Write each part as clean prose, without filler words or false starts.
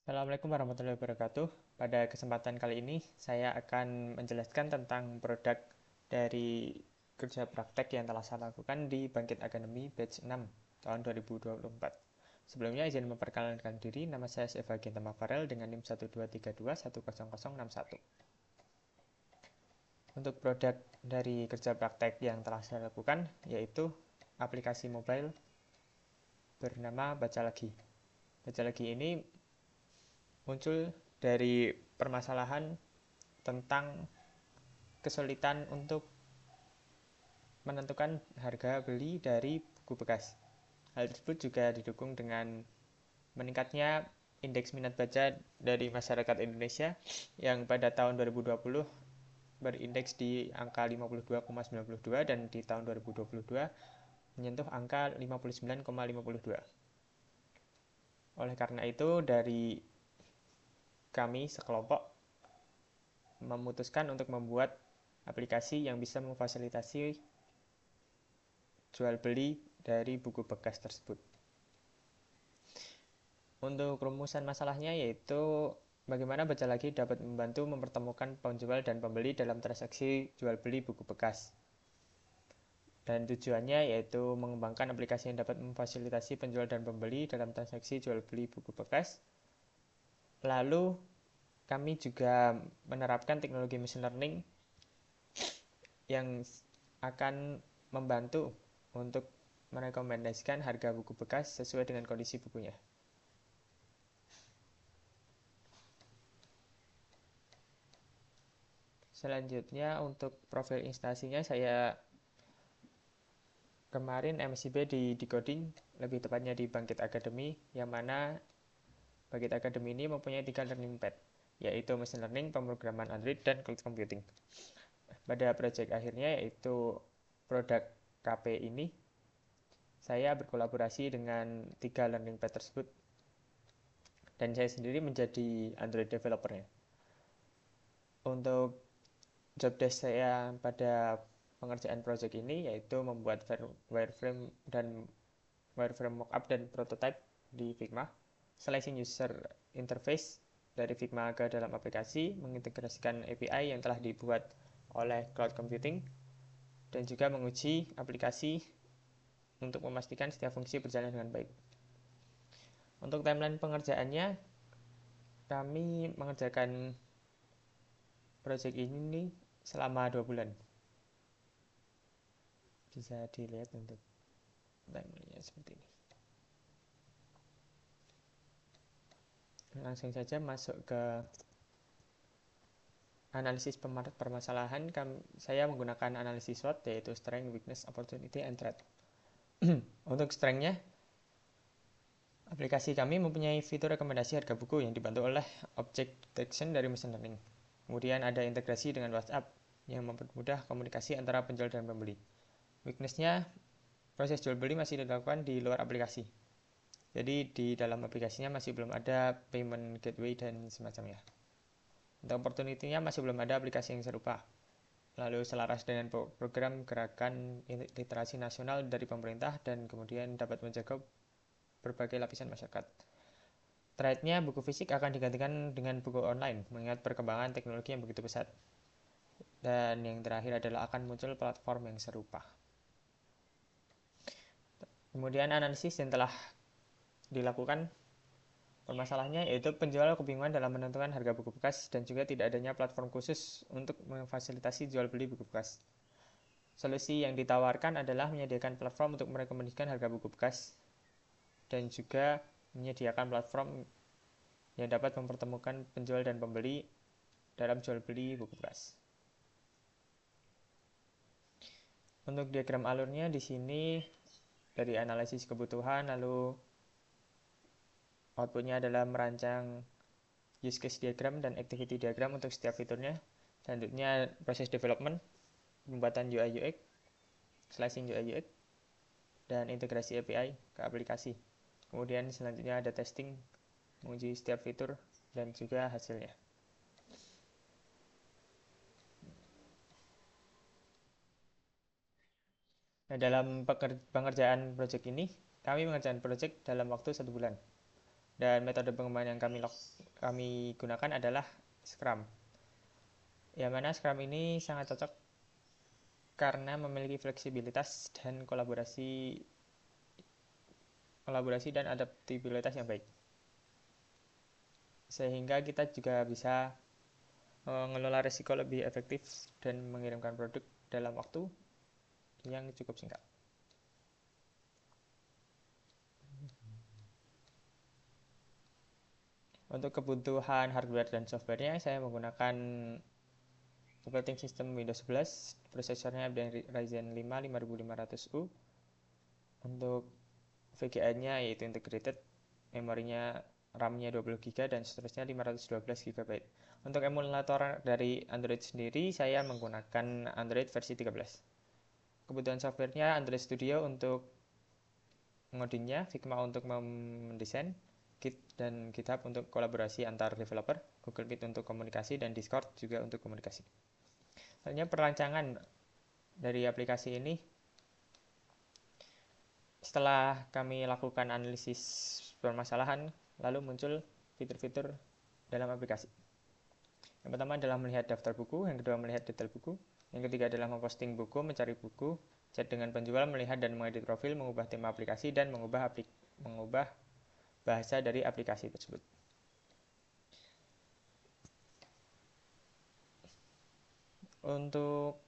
Assalamualaikum warahmatullahi wabarakatuh. Pada kesempatan kali ini, saya akan menjelaskan tentang produk dari kerja praktek yang telah saya lakukan di Bangkit Academy batch 6 tahun 2024. Sebelumnya izin memperkenalkan diri, nama saya Eva Gintama Farel dengan NIM 123210061. Untuk produk dari kerja praktek yang telah saya lakukan, yaitu aplikasi mobile bernama Baca Lagi. Baca Lagi ini muncul dari permasalahan tentang kesulitan untuk menentukan harga beli dari buku bekas. Hal tersebut juga didukung dengan meningkatnya indeks minat baca dari masyarakat Indonesia yang pada tahun 2020 berindeks di angka 52,92 dan di tahun 2022 menyentuh angka 59,52. Oleh karena itu, dari kami sekelompok memutuskan untuk membuat aplikasi yang bisa memfasilitasi jual beli dari buku bekas tersebut. Untuk rumusan masalahnya yaitu bagaimana Baca Lagi dapat membantu mempertemukan penjual dan pembeli dalam transaksi jual beli buku bekas. Dan tujuannya yaitu mengembangkan aplikasi yang dapat memfasilitasi penjual dan pembeli dalam transaksi jual beli buku bekas. Lalu kami juga menerapkan teknologi machine learning yang akan membantu untuk merekomendasikan harga buku bekas sesuai dengan kondisi bukunya. Selanjutnya untuk profil instasinya saya kemarin MSIB di Decoding, lebih tepatnya di Bangkit Academy, yang mana Bangkit Academy ini mempunyai 3 learning path, yaitu Machine Learning, Pemrograman Android, dan Cloud Computing. Pada proyek akhirnya yaitu produk KP ini, saya berkolaborasi dengan 3 learning path tersebut, dan saya sendiri menjadi Android developernya. Untuk job desk saya pada pengerjaan project ini yaitu membuat wireframe dan wireframe mockup dan prototype di Figma, slicing user interface dari Figma ke dalam aplikasi, mengintegrasikan API yang telah dibuat oleh cloud computing, dan juga menguji aplikasi untuk memastikan setiap fungsi berjalan dengan baik. Untuk timeline pengerjaannya, kami mengerjakan project ini selama 2 bulan. Bisa dilihat untuk timelinenya seperti ini. Langsung saja masuk ke analisis permasalahan. Saya menggunakan analisis SWOT, yaitu Strength, Weakness, Opportunity, and Threat. Untuk strength-nya, aplikasi kami mempunyai fitur rekomendasi harga buku yang dibantu oleh object detection dari machine learning. Kemudian ada integrasi dengan WhatsApp yang mempermudah komunikasi antara penjual dan pembeli. Weakness-nya, proses jual beli masih dilakukan di luar aplikasi. Jadi di dalam aplikasinya masih belum ada payment gateway dan semacamnya. Untuk opportunity-nya masih belum ada aplikasi yang serupa. Lalu selaras dengan program gerakan literasi nasional dari pemerintah dan kemudian dapat menjaga berbagai lapisan masyarakat. Thread-nya buku fisik akan digantikan dengan buku online mengingat perkembangan teknologi yang begitu pesat. Dan yang terakhir adalah akan muncul platform yang serupa. Kemudian analisis yang telah dilakukan permasalahannya yaitu penjual kebingungan dalam menentukan harga buku bekas dan juga tidak adanya platform khusus untuk memfasilitasi jual beli buku bekas. Solusi yang ditawarkan adalah menyediakan platform untuk merekomendasikan harga buku bekas dan juga menyediakan platform yang dapat mempertemukan penjual dan pembeli dalam jual beli buku bekas. Untuk diagram alurnya di sini dari analisis kebutuhan, lalu outputnya adalah merancang use case diagram dan activity diagram untuk setiap fiturnya. Selanjutnya proses development, pembuatan UI UX, slicing UI UX, dan integrasi API ke aplikasi. Kemudian selanjutnya ada testing, menguji setiap fitur dan juga hasilnya. Nah, dalam pengerjaan project ini, kami mengerjakan project dalam waktu 1 bulan. Dan metode pengembangan yang kami gunakan adalah Scrum. Yang mana Scrum ini sangat cocok karena memiliki fleksibilitas dan kolaborasi dan adaptabilitas yang baik. Sehingga kita juga bisa mengelola risiko lebih efektif dan mengirimkan produk dalam waktu yang cukup singkat. Untuk kebutuhan hardware dan softwarenya, saya menggunakan operating system Windows 11, prosesornya dari Ryzen 5 5500U. Untuk VGA-nya yaitu integrated, memorinya RAM-nya 20GB dan seterusnya 512GB. Untuk emulator dari Android sendiri, saya menggunakan Android versi 13. Kebutuhan softwarenya Android Studio untuk ngodingnya, Figma untuk mendesain, Git dan GitHub untuk kolaborasi antar developer, Google Meet untuk komunikasi, dan Discord juga untuk komunikasi. Selanjutnya perancangan dari aplikasi ini, setelah kami lakukan analisis permasalahan, lalu muncul fitur-fitur dalam aplikasi. Yang pertama adalah melihat daftar buku, yang kedua melihat detail buku, yang ketiga adalah memposting buku, mencari buku, chat dengan penjual, melihat dan mengedit profil, mengubah tema aplikasi, dan mengubah bahasa dari aplikasi tersebut. Untuk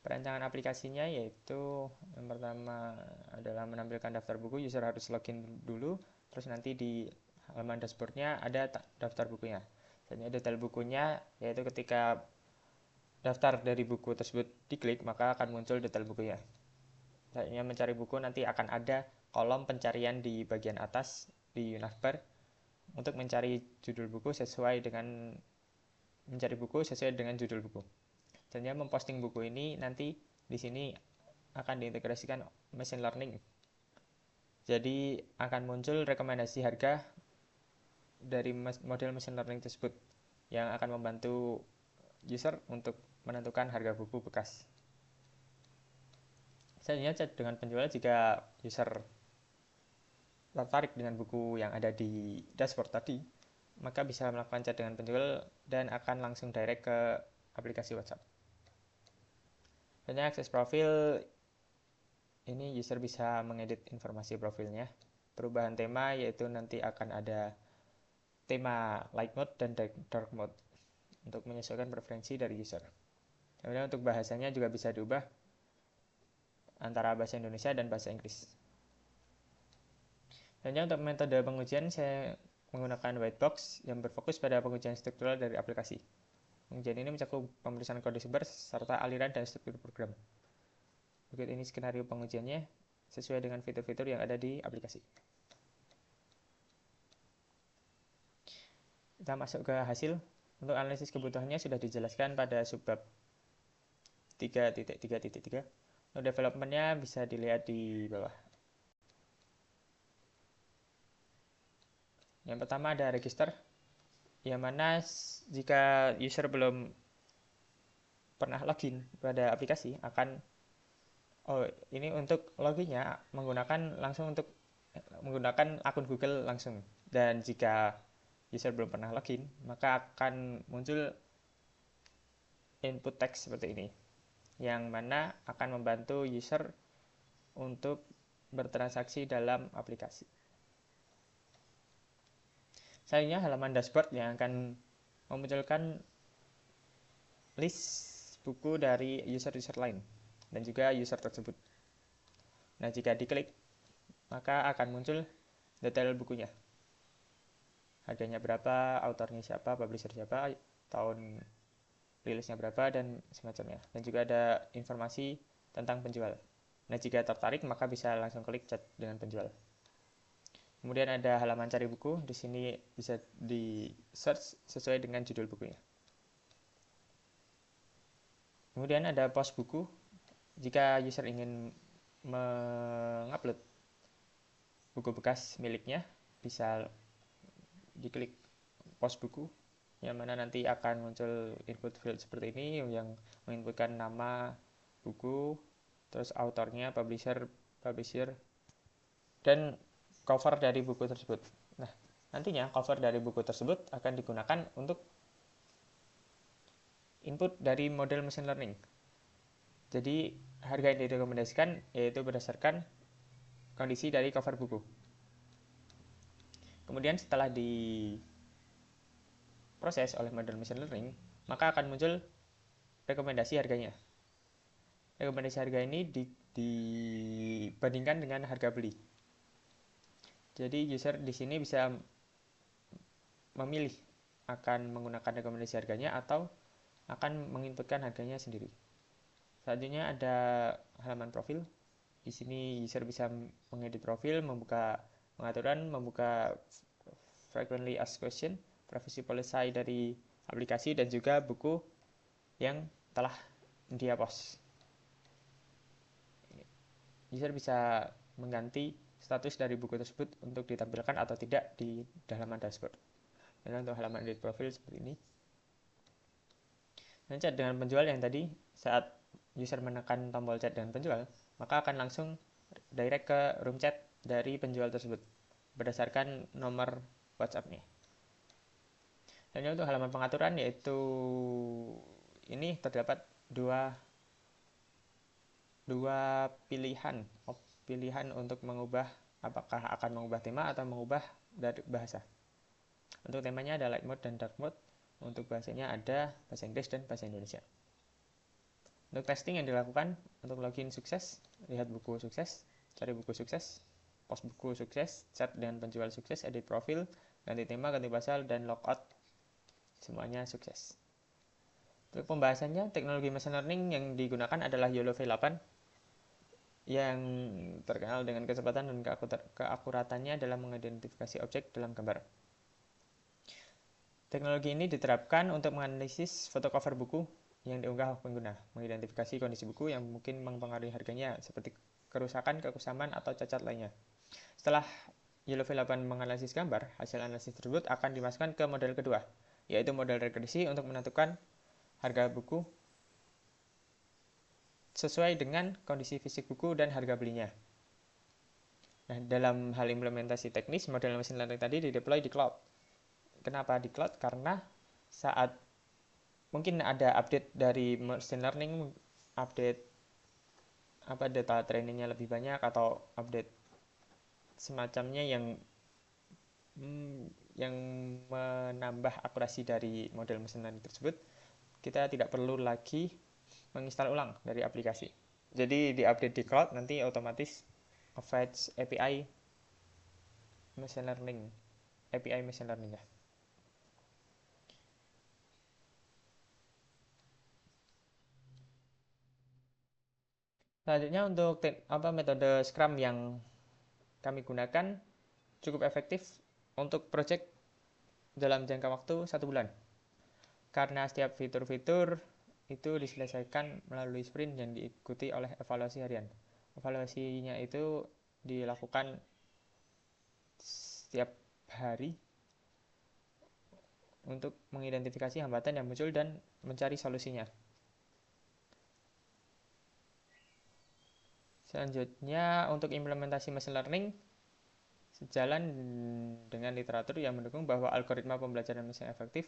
perancangan aplikasinya yaitu yang pertama adalah menampilkan daftar buku, user harus login dulu, terus nanti di halaman dashboardnya ada daftar bukunya. Selanjutnya detail bukunya yaitu ketika daftar dari buku tersebut diklik maka akan muncul detail bukunya. Selanjutnya mencari buku, nanti akan ada kolom pencarian di bagian atas di navbar untuk mencari judul buku sesuai dengan judul buku. Selanjutnya memposting buku ini, nanti di sini akan diintegrasikan machine learning. Jadi akan muncul rekomendasi harga dari model machine learning tersebut yang akan membantu user untuk menentukan harga buku bekas. Selanjutnya chat dengan penjual, jika user tertarik dengan buku yang ada di dashboard tadi, maka bisa melakukan chat dengan penjual dan akan langsung direct ke aplikasi WhatsApp. Selanjutnya akses profil, ini user bisa mengedit informasi profilnya. Perubahan tema yaitu nanti akan ada tema light mode dan dark mode untuk menyesuaikan preferensi dari user. Kemudian untuk bahasanya juga bisa diubah antara bahasa Indonesia dan bahasa Inggris. Selanjutnya untuk metode pengujian, saya menggunakan white box yang berfokus pada pengujian struktural dari aplikasi. Pengujian ini mencakup pemeriksaan kode sumber serta aliran dan struktur program. Berikut ini skenario pengujiannya sesuai dengan fitur-fitur yang ada di aplikasi. Kita masuk ke hasil. Untuk analisis kebutuhannya sudah dijelaskan pada subbab 3.3.3. Untuk developmentnya bisa dilihat di bawah. Yang pertama ada register, yang mana jika user belum pernah login pada aplikasi ini untuk loginnya menggunakan akun Google langsung. Dan jika user belum pernah login, maka akan muncul input text seperti ini, yang mana akan membantu user untuk bertransaksi dalam aplikasi. Selanjutnya halaman dashboard yang akan memunculkan list buku dari user-user lain dan juga user tersebut. Nah, jika diklik, maka akan muncul detail bukunya. Harganya berapa, autornya siapa, publisher siapa, tahun rilisnya berapa, dan semacamnya. Dan juga ada informasi tentang penjual. Nah, jika tertarik, maka bisa langsung klik chat dengan penjual. Kemudian ada halaman cari buku, di sini bisa di search sesuai dengan judul bukunya. Kemudian ada post buku, jika user ingin mengupload buku bekas miliknya, bisa diklik post buku, yang mana nanti akan muncul input field seperti ini yang menginputkan nama buku, terus autornya, publisher, dan cover dari buku tersebut. Nah, nantinya cover dari buku tersebut akan digunakan untuk input dari model machine learning. Jadi, harga yang direkomendasikan yaitu berdasarkan kondisi dari cover buku. Kemudian setelah diproses oleh model machine learning, maka akan muncul rekomendasi harganya. Rekomendasi harga ini dibandingkan dengan harga beli. Jadi user di sini bisa memilih akan menggunakan rekomendasi harganya atau akan menginputkan harganya sendiri. Selanjutnya ada halaman profil. Di sini user bisa mengedit profil, membuka pengaturan, membuka frequently asked question, privacy policy dari aplikasi, dan juga buku yang telah dia post. User bisa mengganti status dari buku tersebut untuk ditampilkan atau tidak di halaman dashboard. Dan untuk halaman edit profil seperti ini. Dan chat dengan penjual yang tadi, saat user menekan tombol chat dengan penjual, maka akan langsung direct ke room chat dari penjual tersebut berdasarkan nomor WhatsApp-nya. Dan untuk halaman pengaturan, yaitu ini terdapat dua pilihan untuk mengubah, apakah akan mengubah tema atau mengubah dari bahasa. Untuk temanya ada light mode dan dark mode. Untuk bahasanya ada bahasa Inggris dan bahasa Indonesia. Untuk testing yang dilakukan, untuk login sukses, lihat buku sukses, cari buku sukses, post buku sukses, chat dengan penjual sukses, edit profil, ganti tema, ganti pasal, dan logout, semuanya sukses. Untuk pembahasannya, teknologi machine learning yang digunakan adalah YOLO V8 yang terkenal dengan kecepatan dan keakuratannya dalam mengidentifikasi objek dalam gambar. Teknologi ini diterapkan untuk menganalisis foto cover buku yang diunggah pengguna, mengidentifikasi kondisi buku yang mungkin mempengaruhi harganya, seperti kerusakan, kekusaman, atau cacat lainnya. Setelah YOLO V8 menganalisis gambar, hasil analisis tersebut akan dimasukkan ke model kedua, yaitu model regresi untuk menentukan harga buku sesuai dengan kondisi fisik buku dan harga belinya. Nah, dalam hal implementasi teknis, model machine learning tadi dideploy di cloud. Kenapa di cloud? Karena saat mungkin ada update dari machine learning, update data trainingnya lebih banyak, atau update semacamnya yang menambah akurasi dari model machine learning tersebut, kita tidak perlu lagi menginstal ulang dari aplikasi. Jadi di update di cloud nanti otomatis fetch API machine learning ya. Selanjutnya untuk metode Scrum yang kami gunakan cukup efektif untuk project dalam jangka waktu 1 bulan. Karena setiap fitur-fitur itu diselesaikan melalui sprint yang diikuti oleh evaluasi harian. Evaluasinya itu dilakukan setiap hari untuk mengidentifikasi hambatan yang muncul dan mencari solusinya. Selanjutnya, untuk implementasi machine learning, sejalan dengan literatur yang mendukung bahwa algoritma pembelajaran mesin efektif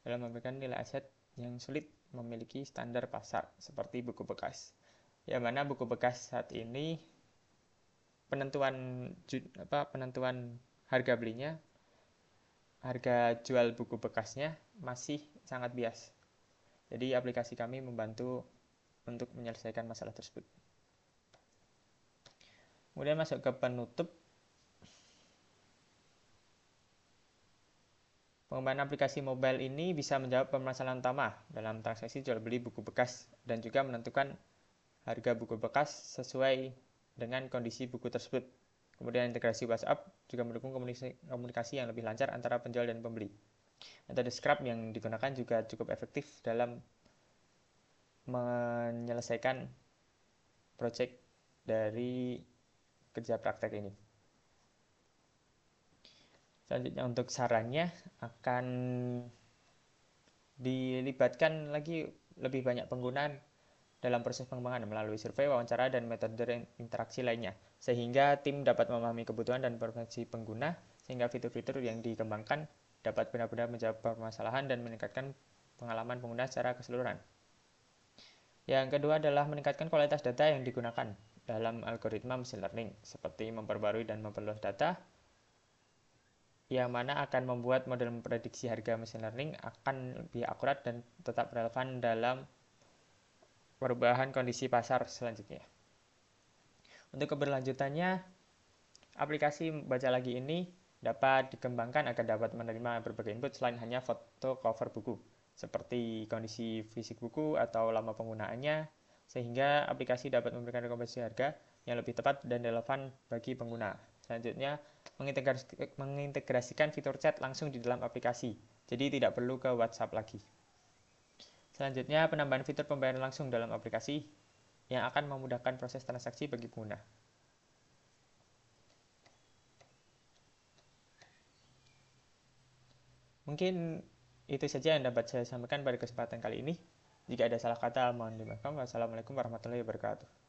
dalam memberikan nilai aset yang sulit memiliki standar pasar, seperti buku bekas. Yang mana buku bekas saat ini penentuan harga belinya, harga jual buku bekasnya masih sangat bias. Jadi aplikasi kami membantu untuk menyelesaikan masalah tersebut. Kemudian masuk ke penutup. Pengembangan aplikasi mobile ini bisa menjawab permasalahan utama dalam transaksi jual beli buku bekas dan juga menentukan harga buku bekas sesuai dengan kondisi buku tersebut. Kemudian integrasi WhatsApp juga mendukung komunikasi yang lebih lancar antara penjual dan pembeli. Metode Scrum yang digunakan juga cukup efektif dalam menyelesaikan project dari kerja praktek ini. Selanjutnya untuk sarannya akan dilibatkan lagi lebih banyak penggunaan dalam proses pengembangan melalui survei, wawancara, dan metode interaksi lainnya. sehingga tim dapat memahami kebutuhan dan preferensi pengguna, sehingga fitur-fitur yang dikembangkan dapat benar-benar menjawab permasalahan dan meningkatkan pengalaman pengguna secara keseluruhan. Yang kedua adalah meningkatkan kualitas data yang digunakan dalam algoritma machine learning, seperti memperbarui dan memperluas data, yang mana akan membuat model memprediksi harga machine learning akan lebih akurat dan tetap relevan dalam perubahan kondisi pasar selanjutnya. Untuk keberlanjutannya, aplikasi baca lagi ini dapat dikembangkan agar dapat menerima berbagai input selain hanya foto cover buku, seperti kondisi fisik buku atau lama penggunaannya, sehingga aplikasi dapat memberikan rekomendasi harga yang lebih tepat dan relevan bagi pengguna. Selanjutnya, mengintegrasikan fitur chat langsung di dalam aplikasi, jadi tidak perlu ke WhatsApp lagi. Selanjutnya, penambahan fitur pembayaran langsung dalam aplikasi yang akan memudahkan proses transaksi bagi pengguna. Mungkin itu saja yang dapat saya sampaikan pada kesempatan kali ini. Jika ada salah kata, mohon dimaafkan. Wassalamualaikum warahmatullahi wabarakatuh.